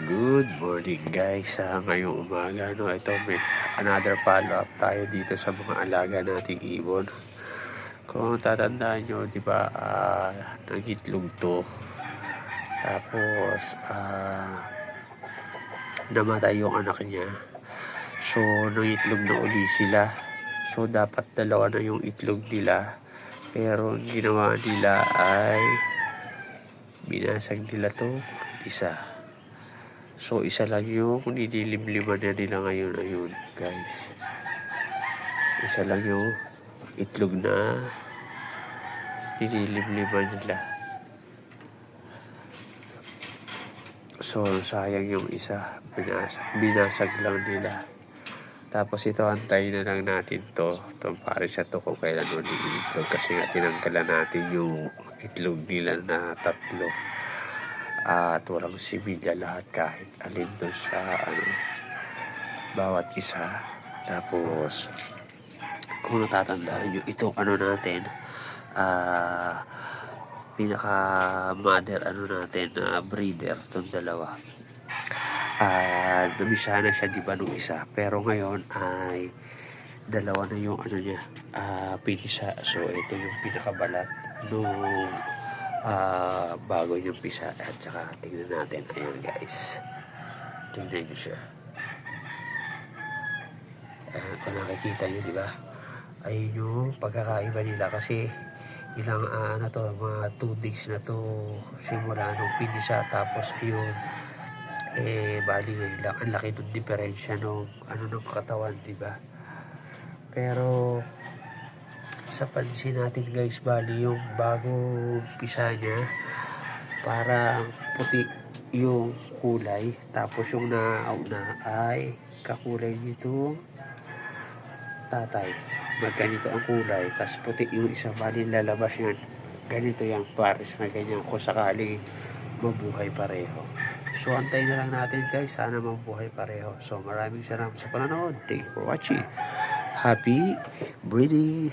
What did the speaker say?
Good morning guys, sa ngayong umaga, no? Ito may another follow up tayo dito sa mga alaga nating ibon. Kung tatandaan nyo, di ba, nangitlog to. Tapos, namatay yung anak niya. So, nangitlog na uli sila. So, dapat dalawa na yung itlog nila. Pero, ang ginawa nila ay binasag nila to isa. So, isa lang yung nililimliman na nila ngayon. Ayun, guys. Isa lang yung itlog na nililimliman nila. So, sayang yung isa. Binasag lang nila. Tapos ito, antayin na lang natin to. Itong pares na to kung kailan ulit itlog. Kasi nga tinanggalan natin yung itlog nila na tatlo. At walang similya lahat kahit alin doon sa bawat isa. Tapos kung natatandaan nyo, itong natin, pinaka mother natin, breeder, itong dalawa. Namisa na siya, di ba, nung isa. Pero ngayon ay dalawa na yung niya, pinisa. So ito yung pinakabalat nung bago yung pisa. At saka tingnan natin. Ayun guys, tingnan nyo siya. Kung nakikita nyo, di ba, ayun yung pagkakaiba nila. Kasi ilang mga 2 days na to simula nung pinisa. Tapos yun, bali ngayon lang ang laki ng diferensya nung ng katawan, di ba? Pero sa pansin natin guys, bali yung bagong pisa niya parang puti yung kulay, tapos yung nauna ay kakulay nito tatay, magganito ang kulay, tapos puti yung isang, bali lalabas yan ganito yung pares na ganyan kung sakaling mabuhay pareho. So antayin na lang natin guys, sana mabuhay pareho. So maraming salamat sa panonood. Thank you for watching. Happy breeding!